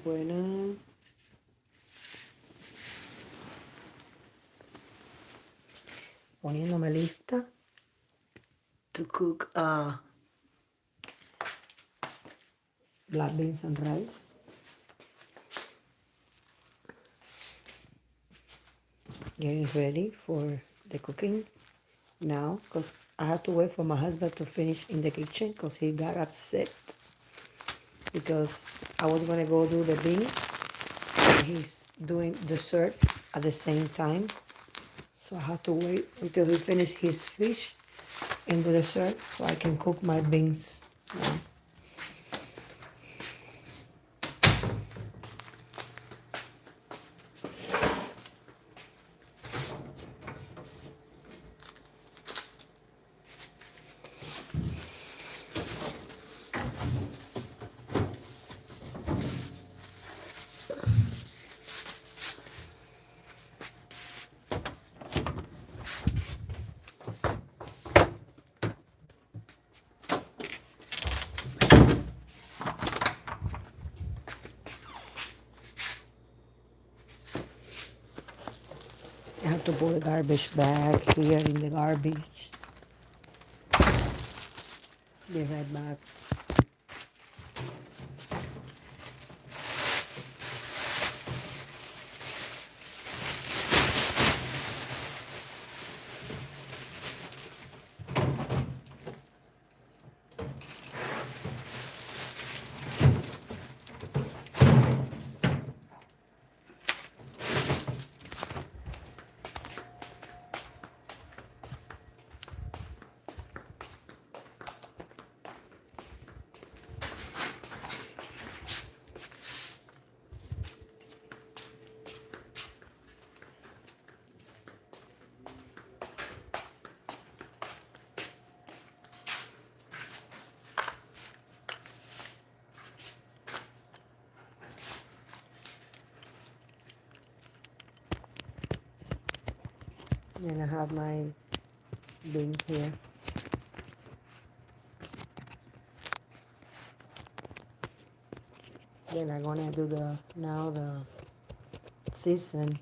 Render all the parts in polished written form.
buena. Poniéndome lista to cook black beans and rice. Getting ready for the cooking now because I have to wait for my husband to finish in the kitchen because he got upset because I was gonna go do the beans and he's doing dessert at the same time, so I have to wait until he finishes his fish and the dessert so I can cook my beans now. I have to put a garbage bag here in the garbage. Be right back. And I have my beans here. Then I'm gonna do the season.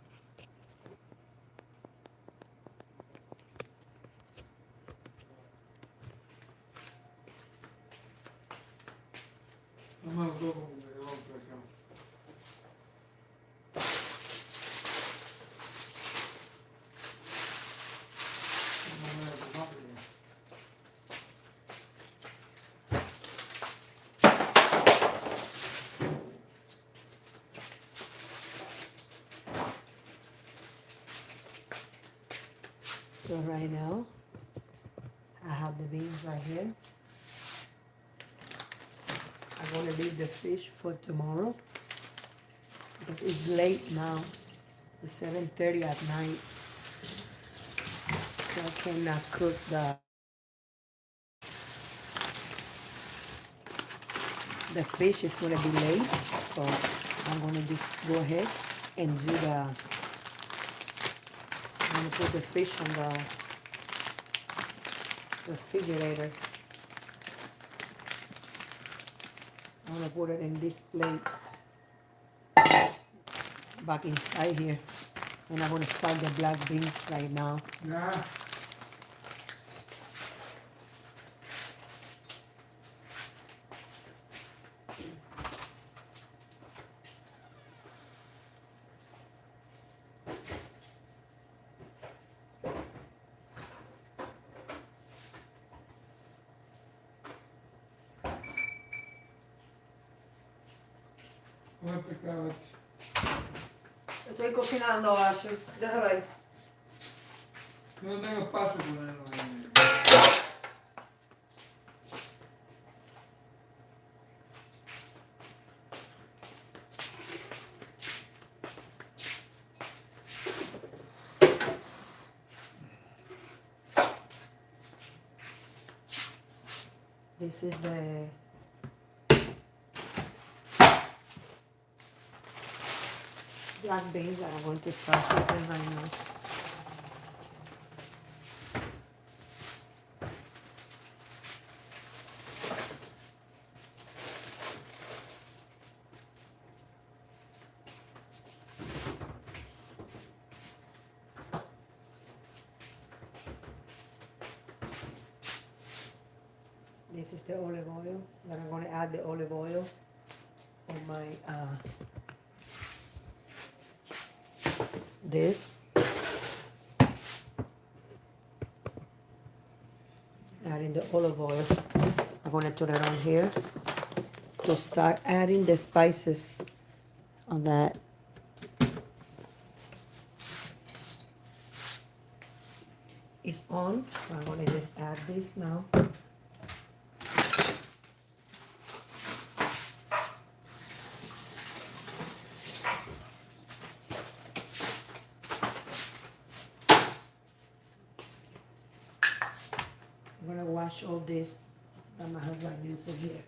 So right now, I have the beans right here. I'm gonna leave the fish for tomorrow because it's late now. It's 7:30 at night, so I cannot cook the fish. Is gonna be late, so I'm gonna just go ahead and do I'm gonna put the fish on the refrigerator. I'm gonna put it in this plate back inside here, and I'm gonna start the black beans right now. Yeah. Estoy cocinando, Ashley. Déjalo ahí. No tengo espacio para ponerlo ahí. This is the black beans that I'm going to start cooking right now. This is the olive oil. Then I'm gonna add the olive oil on my this. Adding the olive oil. I'm gonna turn it on here to start adding the spices on that. It's on, so I'm gonna just add this now. I'm gonna wash all this that my husband uses here.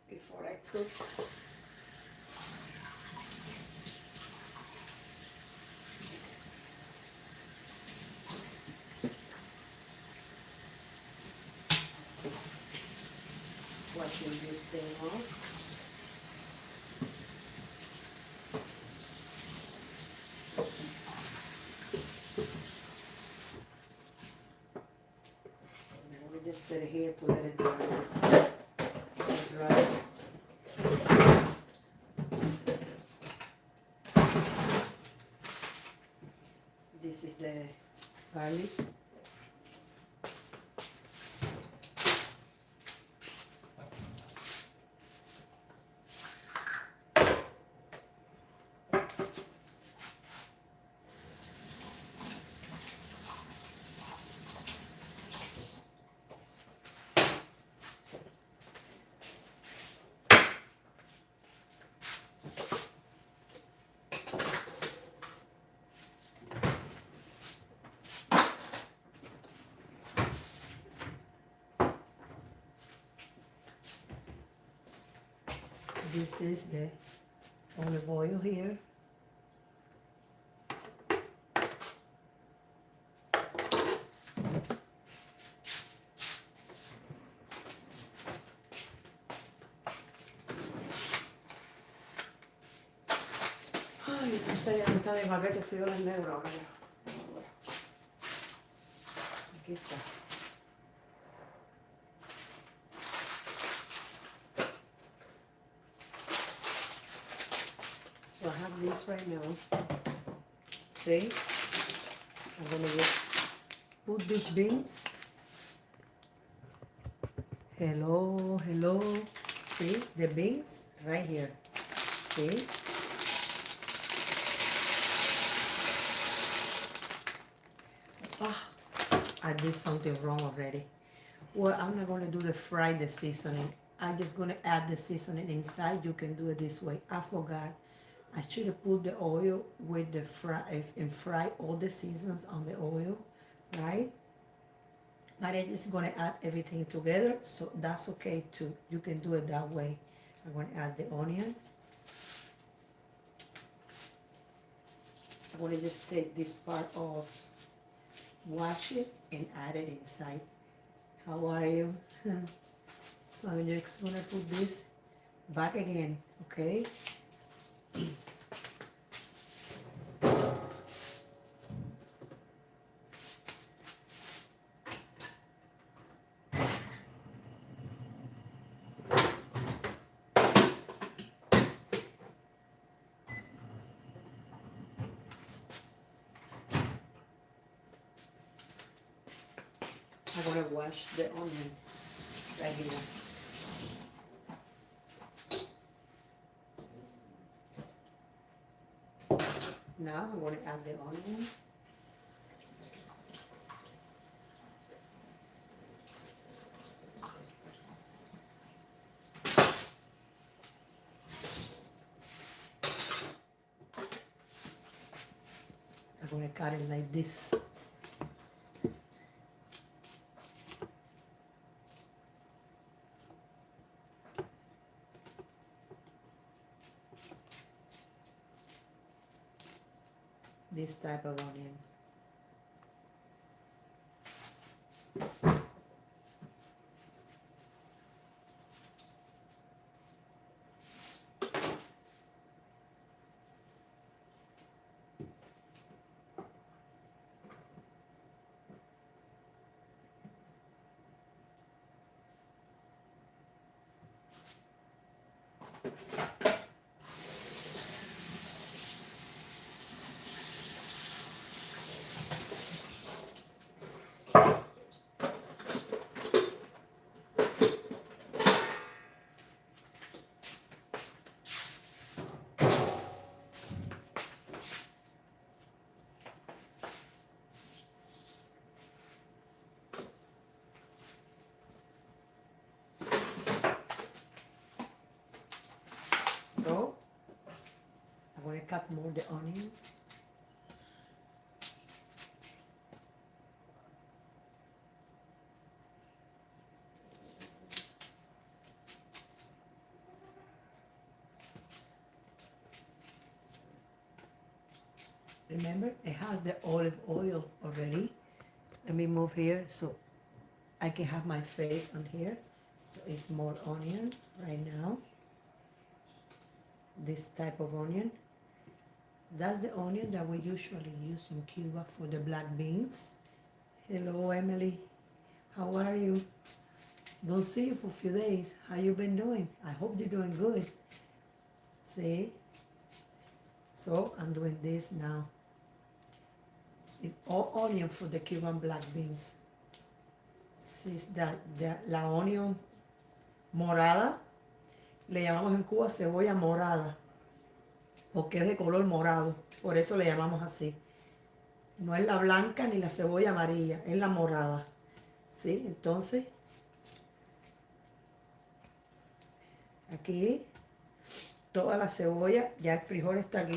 Before I cook. Washing this thing off. Just set it here to let it dry. It dries. This is the garlic. This is the olive oil here. Ay, no sé, ya me está de malvete, fui a los negros ahora. Aquí está. So I have this right now. See? I'm gonna just put these beans. Hello, hello. See the beans right here. See? Ah, I did something wrong already. Well, I'm not gonna do the seasoning. I'm just gonna add the seasoning inside. You can do it this way. I forgot. I should have put the oil with the fry and fry all the seasons on the oil, right? But I'm just gonna add everything together, so that's okay too. You can do it that way. I'm gonna add the onion. I'm gonna just take this part off, wash it, and add it inside. How are you? So I'm just gonna put this back again, okay? I'm gonna wash the onion right here. Now I'm going to add the onion. I'm going to cut it like this. This type of onion. So I'm going to cut more the onion. Remember, it has the olive oil already. Let me move here so I can have my face on here. So it's more onion right now. This type of onion. That's the onion that we usually use in Cuba for the black beans. Hello, Emily. How are you? Don't see you for a few days. How you been doing? I hope you're doing good. See? So I'm doing this now. It's all onion for the Cuban black beans. This la onion morada, le llamamos en Cuba cebolla morada, porque es de color morado, por eso le llamamos así. No es la blanca ni la cebolla amarilla, es la morada. ¿Sí? Entonces, aquí, toda la cebolla, ya el frijol está aquí,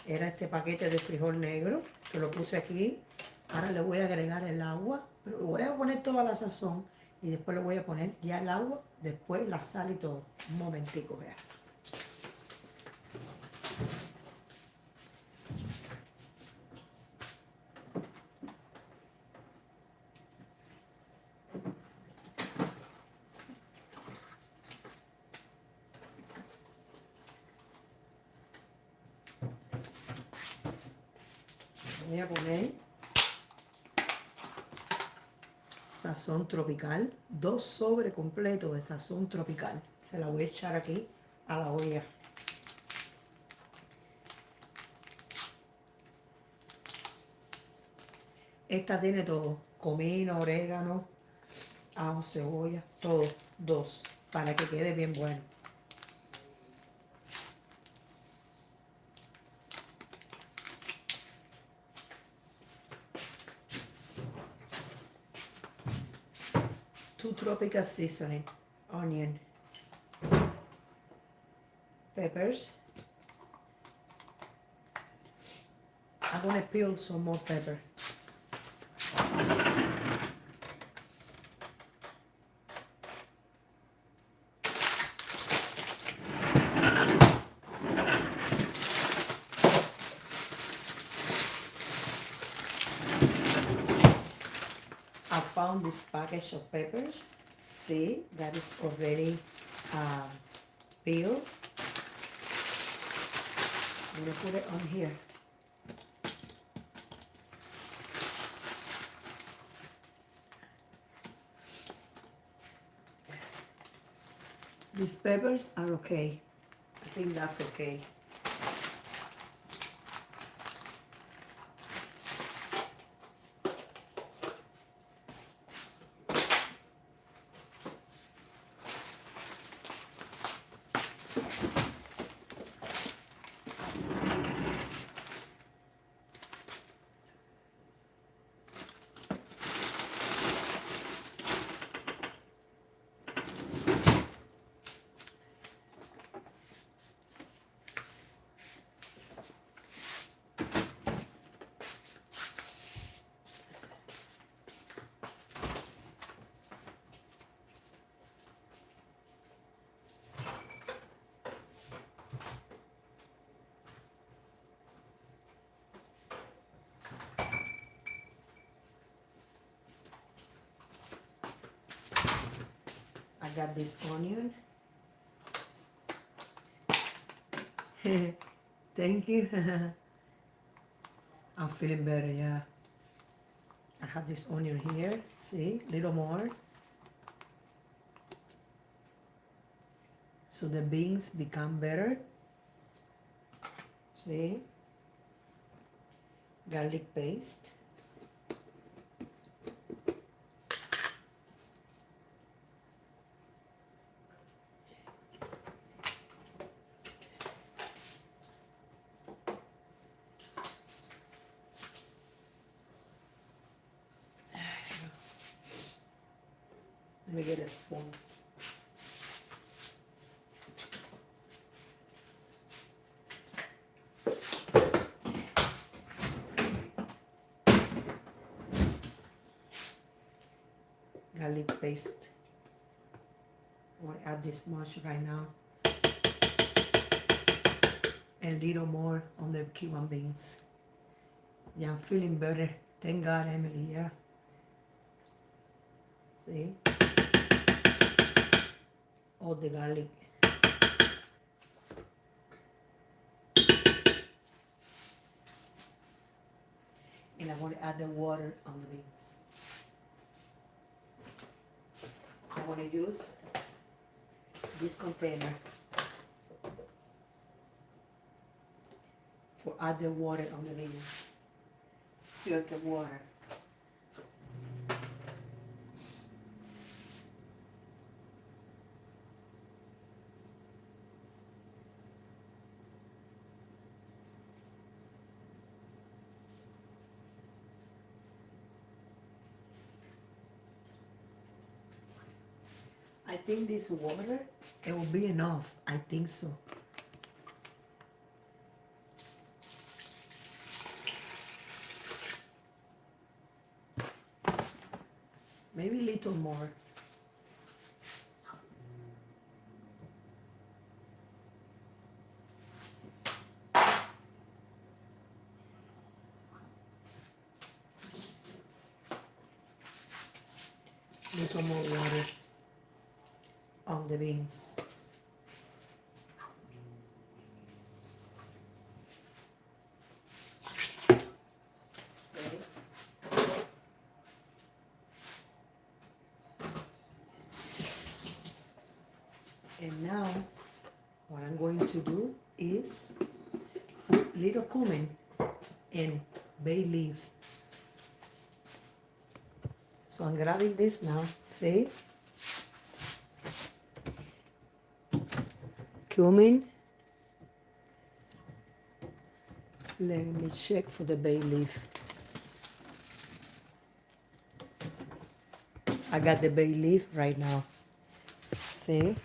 era este paquete de frijol negro, que lo puse aquí. Ahora le voy a agregar el agua, pero le voy a poner toda la sazón y después le voy a poner ya el agua, después la sal y todo. Un momentico, vea. Voy a poner sazón tropical, 2 sobres completos de sazón tropical. Se la voy a echar aquí a la olla. Esta tiene todo, comino, orégano, ajo, cebolla, todo, 2, para que quede bien bueno. Two tropical seasoning, onion, peppers. I'm gonna peel some more pepper. I found this package of peppers. See, that is already peeled. I'm gonna put it on here. These peppers are okay. I think that's okay. I got this onion. Thank you. I'm feeling better, yeah. I have this onion here. See, little more. so the beans become better. See? Garlic paste. Let me get a spoon. Garlic paste. I want to add this much right now. And a little more on the Cuban beans. Yeah, I'm feeling better. Thank God, Emily, yeah. See? All the garlic. And I want to add the water on the beans. I want to use this container for add the water on the beans. Filter water. I think this water, it will be enough. I think so. Maybe a little more. Little more water on the beans. See? And now, what I'm going to do is put little cumin and bay leaf. So I'm grabbing this now, see? Cumin. Let me check for the bay leaf. I got the bay leaf right now. See?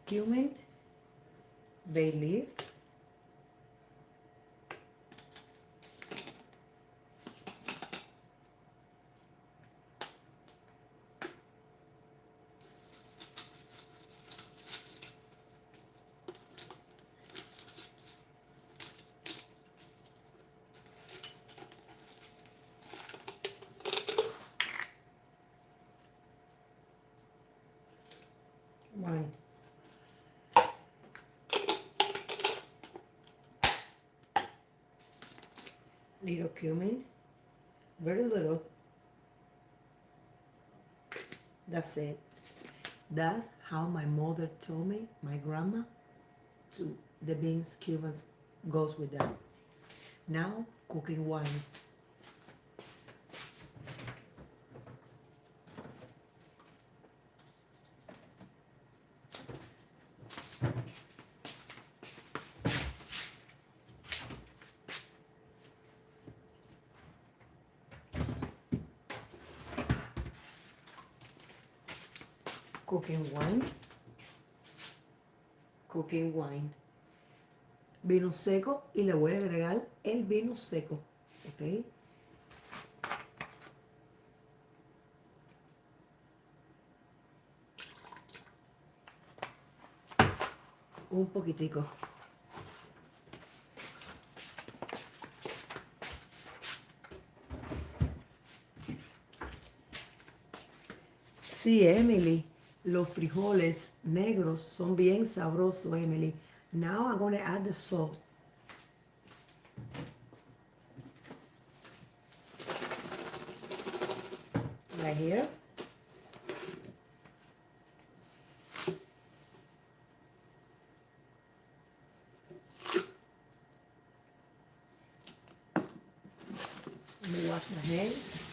Cumin, bay leaf, one. Little cumin, very little. That's it. That's how my mother told me, my grandma, to the beans Cubans goes with that. Now cooking wine. Cooking wine. Cooking wine. Vino seco y le voy a agregar el vino seco, ¿ok? Un poquitico. Sí, Emily, los frijoles negros son bien sabrosos, Emily. Now I'm going to add the salt. right here. Let me wash my hands.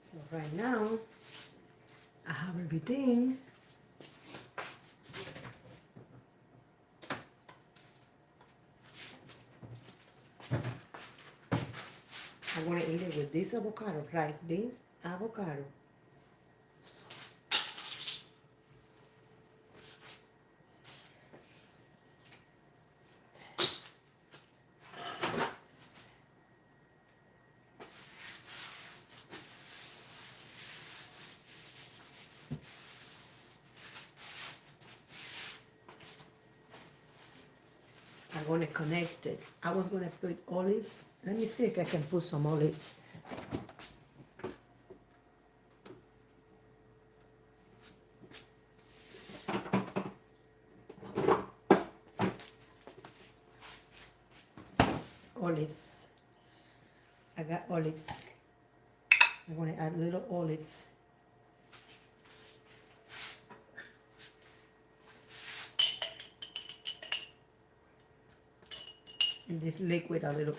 So right now, I have everything. I'm gonna eat it with this avocado, rice, beans, avocado. I'm gonna connect it. I was gonna put olives. Let me see if I can put some olives. Olives. I got olives. I'm gonna add little olives. In this liquid a little.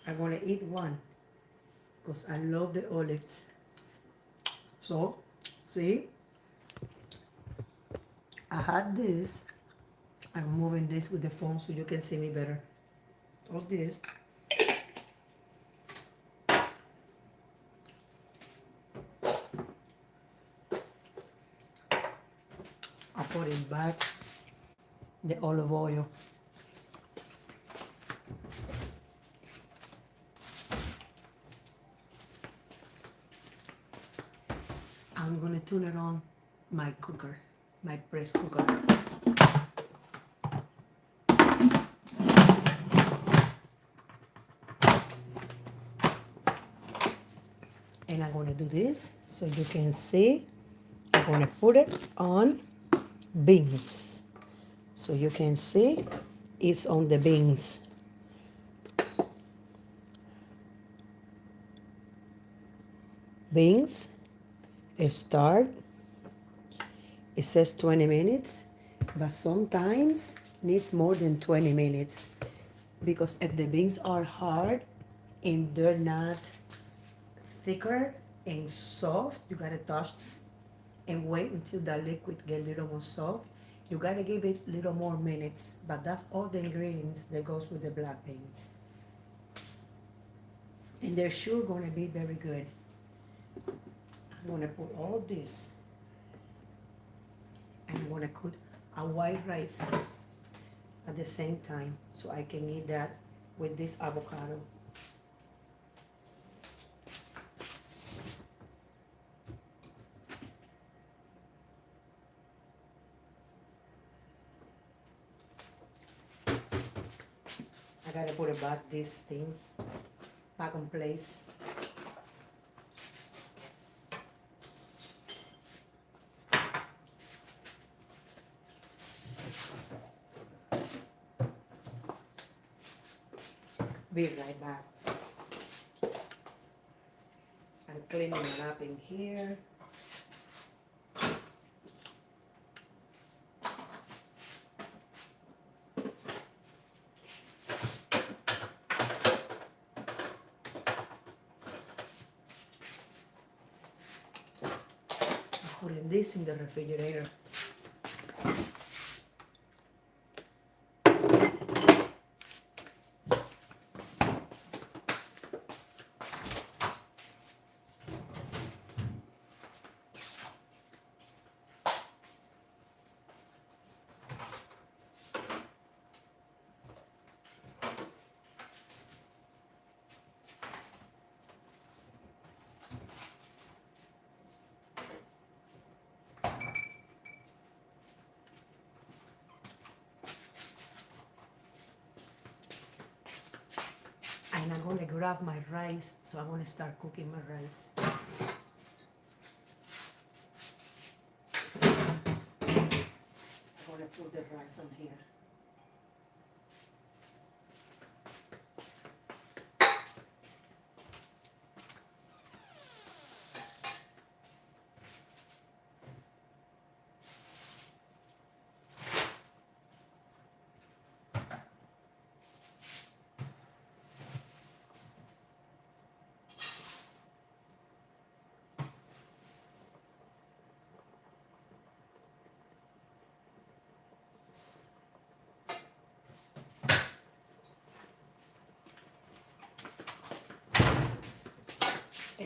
I'm gonna eat one because I love the olives. So, see, I had this. I'm moving this with the phone so you can see me better. All this. I put it back the olive oil. I'm gonna turn it on my cooker, my press cooker. And I'm gonna do this so you can see. I'm gonna put it on beans. So you can see it's on the beans. Beans, start. It says 20 minutes, but sometimes needs more than 20 minutes because if the beans are hard and they're not thicker and soft, you gotta touch and wait until the liquid get a little more soft. You gotta give it a little more minutes, but that's all the ingredients that goes with the black beans. And they're sure gonna be very good. I'm gonna put all this and I'm gonna cook a white rice at the same time so I can eat that with this avocado. I gotta put it back, these things back in place. Be right back. I'm cleaning it up in here. I'm putting this in the refrigerator. And I'm gonna grab my rice, so I'm gonna start cooking my rice. I'm gonna put the rice on here.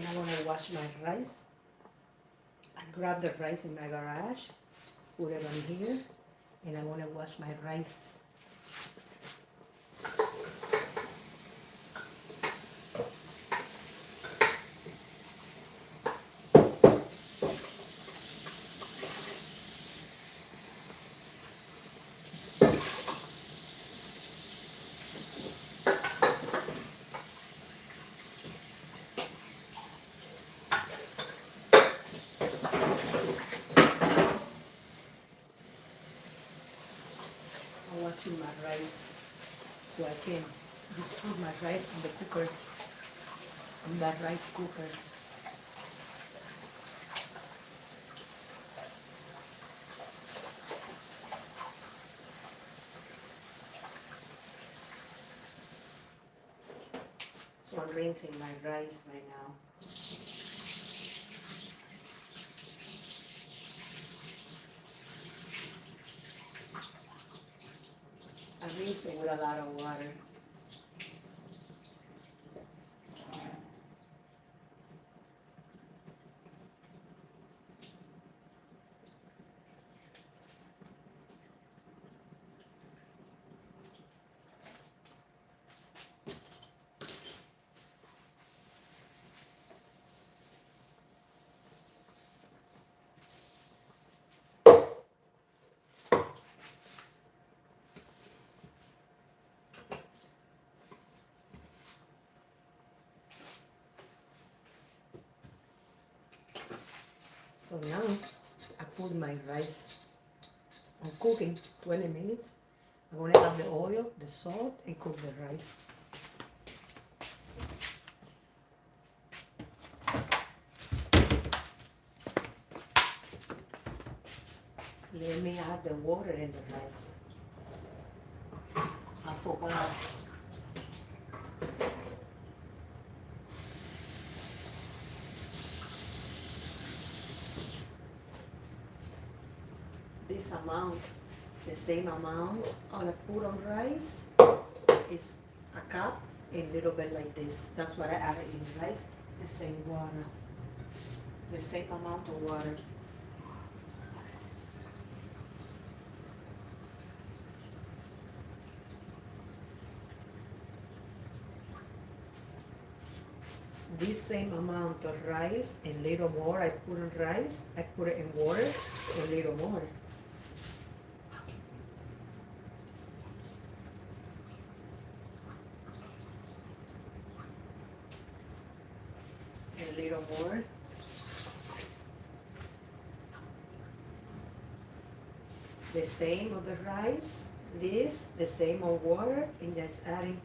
And I'm gonna wash my rice. I grab the rice in my garage, put it on here, and I wanna wash my rice. I'm washing my rice so I can just put my rice on the cooker, on that rice cooker. So I'm rinsing my rice right now. I'm rinsing with a lot of water. So now I put my rice on cooking 20 minutes. I'm going to add the oil, the salt, and cook the rice. Let me add the water in the rice. I forgot. This amount, the same amount I put on rice is a cup, a little bit like this. That's what I added in rice, the same water, the same amount of water. This same amount of rice and little more I put on rice, I put it in water, a little more. A little more. The same of the rice, this, the same of water, and just adding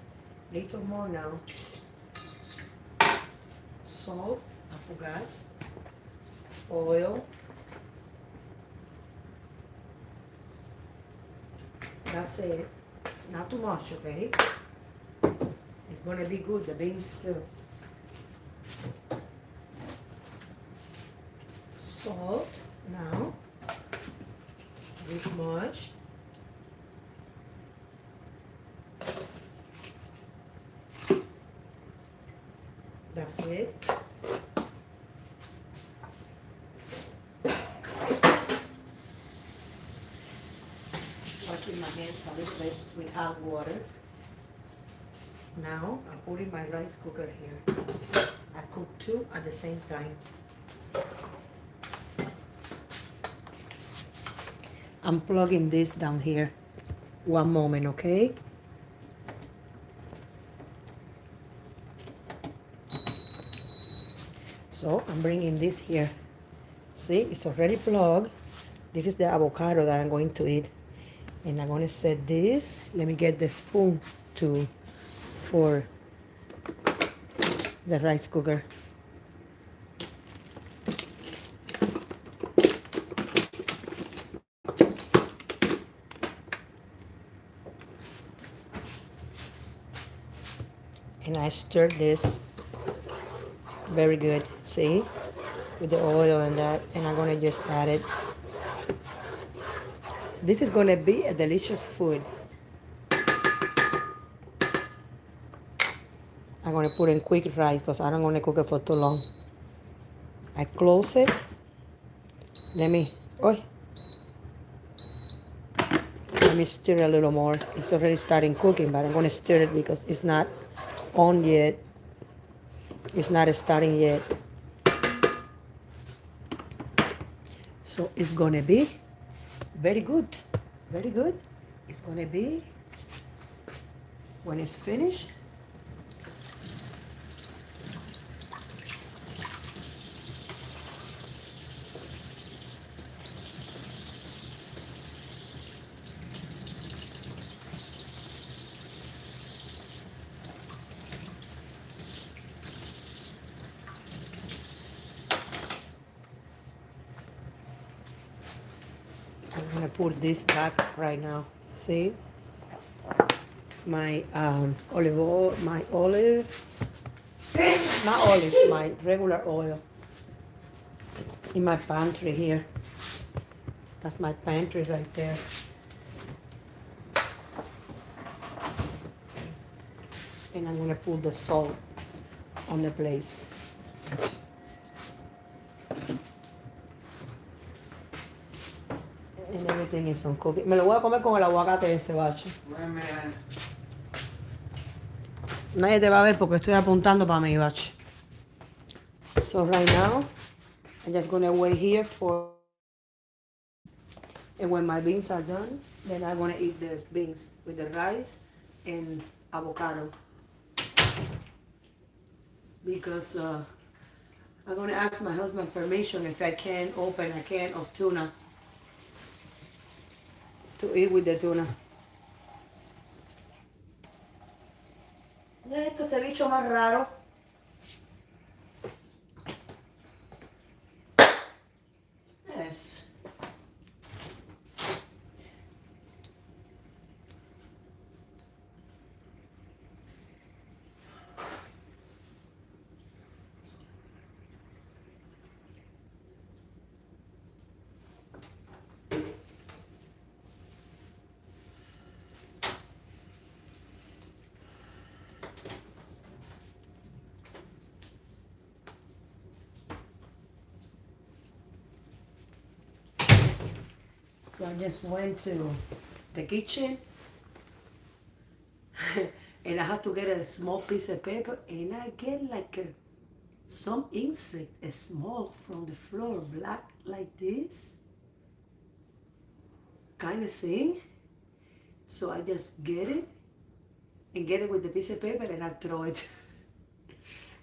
little more now. Salt, I forgot. Oil. That's it. It's not too much, okay? It's gonna be good, the beans too. Salt now. This much. That's it. Washing my hands a little bit with hot water. Now I'm putting my rice cooker here. I cook two at the same time. I'm plugging this down here. One moment, okay? So I'm bringing this here. See, it's already plugged. This is the avocado that I'm going to eat. And I'm going to set this. Let me get the spoon for the rice cooker. And I stir this very good, see, with the oil and that, and I'm gonna just add it. This is gonna be a delicious food. I'm gonna put in quick rice because I don't want to cook it for too long. I close it. Let me, oh, let me stir a little more. It's already starting cooking, but I'm gonna stir it because it's not on yet. It's not starting yet. So it's gonna be very good. Very good. It's gonna be when it's finished. I'm gonna put this back right now. See my olive oil, my regular oil in my pantry here. That's my pantry right there. And I'm gonna put the salt on the place. And everything is on cooking. Me lo voy a comer con el aguacate ese, bache. Nadie te va a ver porque estoy apuntando para mi bache. So right now, I'm just gonna wait here for, and when my beans are done, then I'm gonna eat the beans with the rice and avocado. Because I'm gonna ask my husband permission if I can open a can of tuna to eat with the tuna. Mira esto, este bicho más raro. Yes. So I just went to the kitchen and I had to get a small piece of paper and I get like some insect, small from the floor, black like this kind of thing. So I just get it and get it with the piece of paper and I throw it.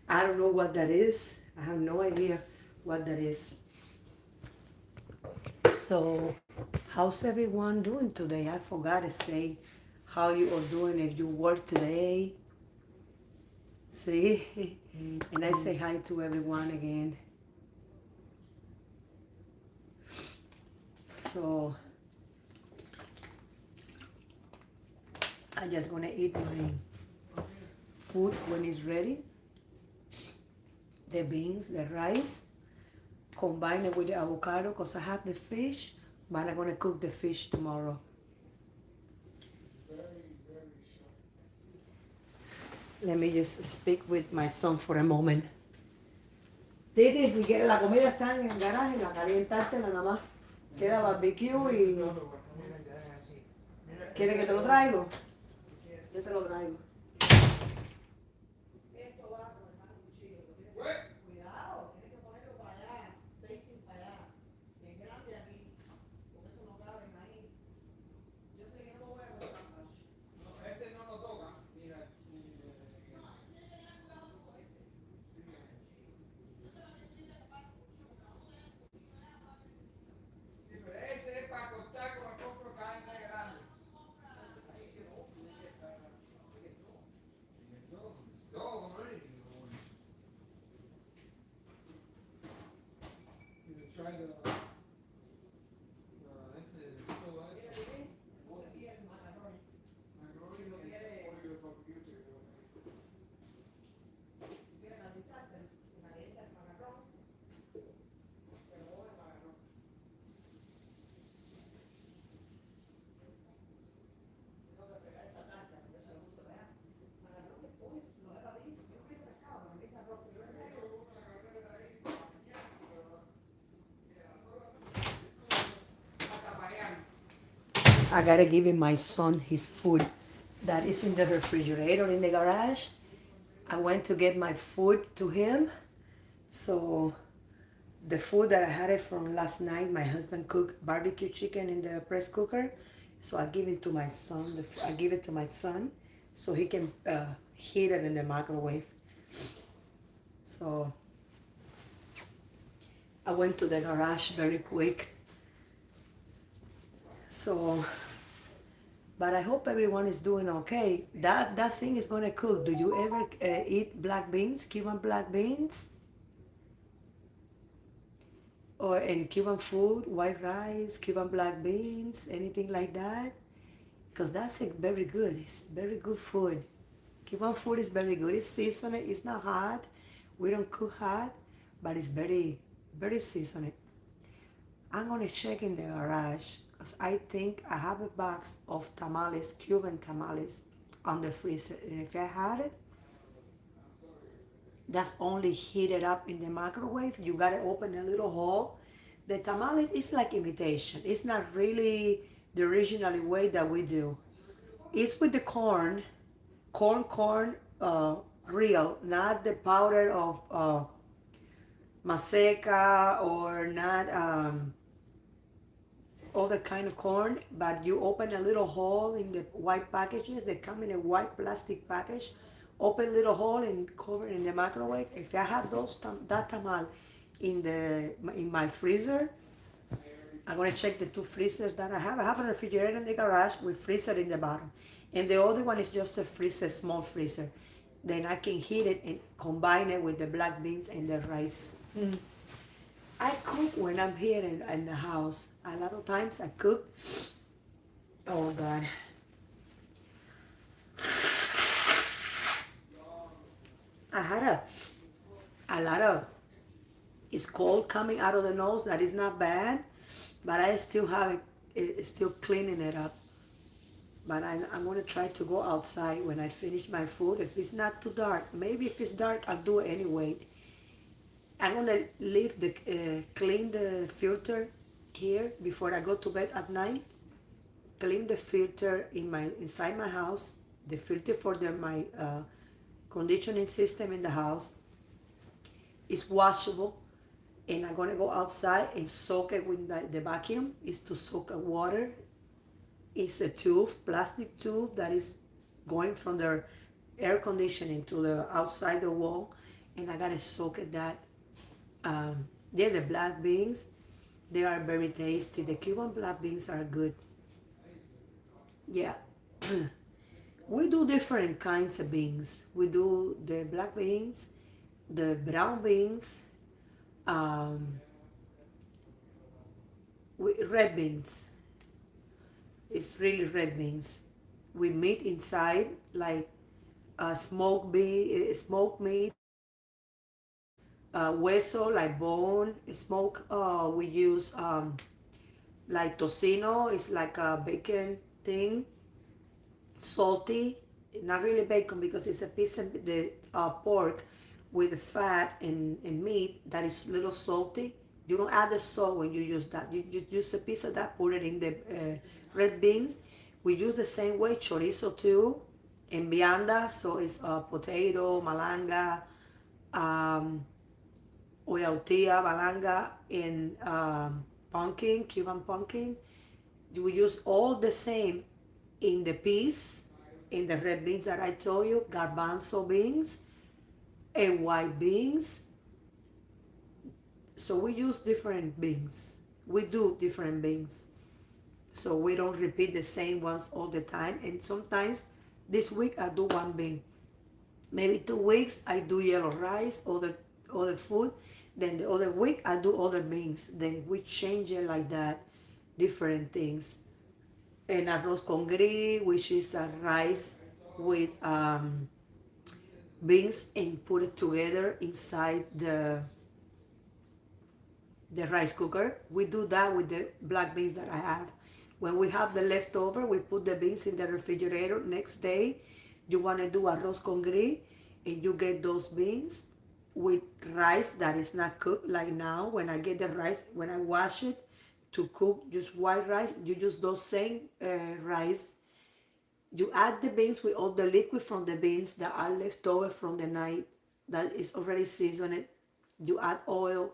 I don't know what that is. I have no idea what that is. So how's everyone doing today? I forgot to say how you are doing if you work today. See? And I say hi to everyone again. So I'm just gonna eat my food when it's ready. The beans, the rice, combine it with the avocado because I have the fish, but I'm gonna cook the fish tomorrow. Let me just speak with my son for a moment. Titi, si quieres, la comida está en el garaje, la calientártela nada más. Queda barbecue y... ¿Quieres que te lo traigo? Yo te lo traigo. Esto va con el cuchillo. Cuidado, tienes que ponerlo para allá, facing para allá. Es grande aquí, porque eso no cabe ahí. Yo sé que no lo voy a cortar mucho. No, ese no lo toca. Mira. Sí, pero ese es para cortar con el compro carne grande. I gotta give him my son his food that is in the refrigerator in the garage. I went to get my food to him. So the food that I had it from last night, my husband cooked barbecue chicken in the press cooker. So I give it to my son. I give it to my son so he can heat it in the microwave. So I went to the garage very quick. So, but I hope everyone is doing okay. That thing is gonna cook. Do you ever eat black beans, Cuban black beans? Or in Cuban food, white rice, Cuban black beans, anything like that? Because that's very good. It's very good food. Cuban food is very good. It's seasoned. It's not hot. We don't cook hot, but it's very, very seasoned. I'm gonna check in the garage because I think I have a box of tamales, Cuban tamales, on the freezer. And if I had it, that's only heated up in the microwave. You gotta open a little hole. The tamales is like imitation. It's not really the original way that we do. It's with the corn, real, not the powder of maseca or not other kind of corn. But you open a little hole in the white packages. They come in a white plastic package. Open little hole and cover in the microwave. If I have that tamal in my freezer, I'm gonna check the two freezers that I have. I have a refrigerator in the garage with freezer in the bottom, and the other one is just a freezer, small freezer. Then I can heat it and combine it with the black beans and the rice. I cook when I'm here in the house. A lot of times I cook. Oh God. I had a lot of, it's cold coming out of the nose. That is not bad, but I still have it still cleaning it up. But I'm going to try to go outside when I finish my food. If it's not too dark, maybe if it's dark, I'll do it anyway. I'm going to leave clean the filter here before I go to bed at night. Clean the filter inside my house, the filter for my conditioning system in the house. It's washable, and I'm going to go outside and soak it with the vacuum. Is to soak water. It's a tube, plastic tube that is going from the air conditioning to the outside the wall, and I gotta soak it that. They're the black beans. They are very tasty. The Cuban black beans are good. Yeah. We do different kinds of beans. We do the black beans, the brown beans, um, red beans. It's really red beans with meat inside, like smoked meat, hueso, like bone, smoke. We use like tocino. It's like a bacon thing, salty. Not really bacon because it's a piece of the pork with the fat and meat that is a little salty. You don't add the salt when you use that. You use a piece of that, put it in the red beans. We use the same way chorizo too, and vianda. So it's potato, malanga, um, tortilla, malanga, and pumpkin, Cuban pumpkin. We use all the same in the peas, in the red beans that I told you, garbanzo beans, and white beans. So we use different beans. We do different beans. So we don't repeat the same ones all the time. And sometimes this week I do one bean. Maybe 2 weeks I do yellow rice, other food. Then the other week I do other beans. Then we change it like that, different things. And arroz con gris, which is a rice with beans and put it together inside the rice cooker. We do that with the black beans that I have. When we have the leftover, we put the beans in the refrigerator. Next day, you want to do arroz con gris, and you get those beans with rice that is not cooked like now. When I get the rice, when I wash it to cook just white rice, you use those same rice. You add the beans with all the liquid from the beans that are left over from the night that is already seasoned. You add oil.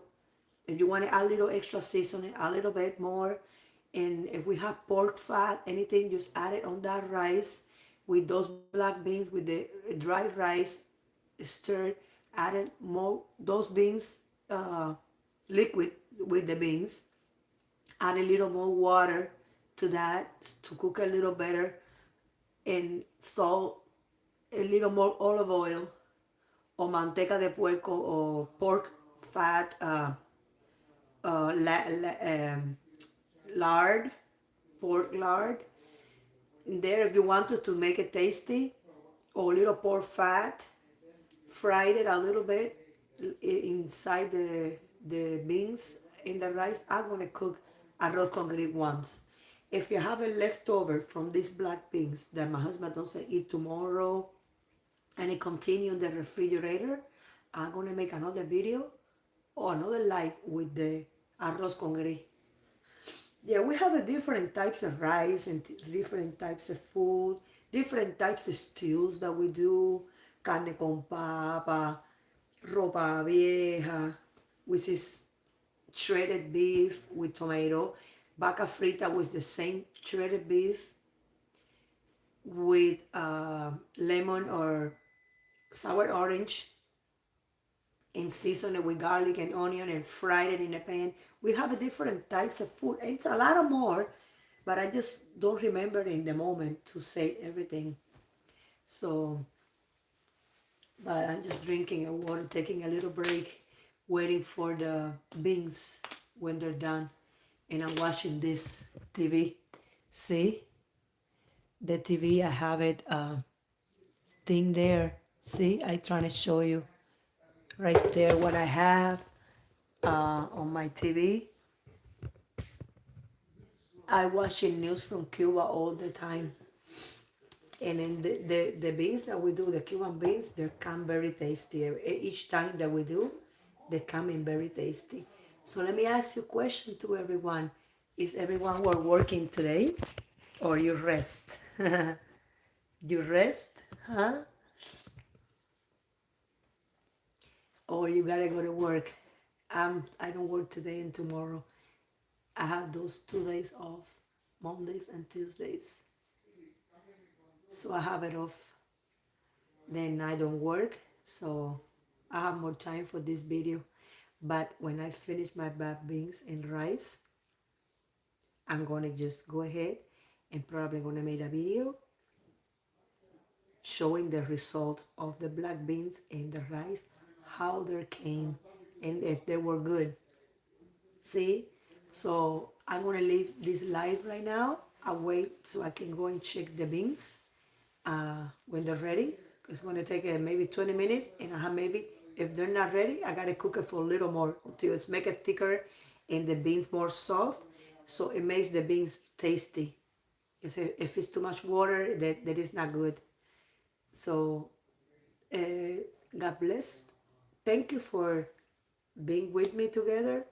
If you want to add a little extra seasoning, a little bit more. And if we have pork fat, anything, just add it on that rice with those black beans, with the dry rice, stirred, added more those beans, liquid with the beans, add a little more water to that to cook a little better, and salt, a little more olive oil or manteca de puerco or pork fat, lard, pork lard in there if you wanted to make it tasty, or a little pork fat, fried it a little bit inside the beans in the rice. I'm gonna cook arroz con gris once. If you have a leftover from these black beans that my husband doesn't eat tomorrow and it continue in the refrigerator, I'm gonna make another video or another live with the arroz con gris. Yeah, we have a different types of rice and different types of food, different types of stews that we do. Carne con papa, ropa vieja, which is shredded beef with tomato. Vaca frita with the same shredded beef with lemon or sour orange, and season it with garlic and onion and fried it in a pan. We have a different types of food. And it's a lot of more, but I just don't remember in the moment to say everything. So, but I'm just drinking a water, taking a little break, waiting for the beans when they're done. And I'm watching this TV. See? The TV, I have it thing there. See? I trying to show you right there what I have on my TV. I watching news from Cuba all the time. And in the beans that we do, the Cuban beans, they come very tasty. Each time that we do, they come in very tasty. So let me ask you a question to everyone. Is everyone working today or you rest? You rest, huh? Or you gotta go to work? I don't work today and tomorrow. I have those 2 days off, Mondays and Tuesdays. So I have it off. Then I don't work, so I have more time for this video. But when I finish my black beans and rice, I'm gonna just go ahead and probably gonna make a video showing the results of the black beans and the rice, how they came, and if they were good. See? So I'm gonna leave this live right now. I'll wait so I can go and check the beans when they're ready. It's gonna take maybe 20 minutes, and I have maybe, if they're not ready, I gotta cook it for a little more until it's make it thicker and the beans more soft, so it makes the beans tasty. If it's too much water, that is not good. So God bless. Thank you for being with me together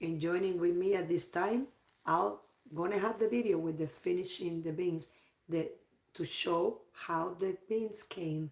and joining with me at this time. I'll gonna have the video with the finishing the beans, to show how the beans came.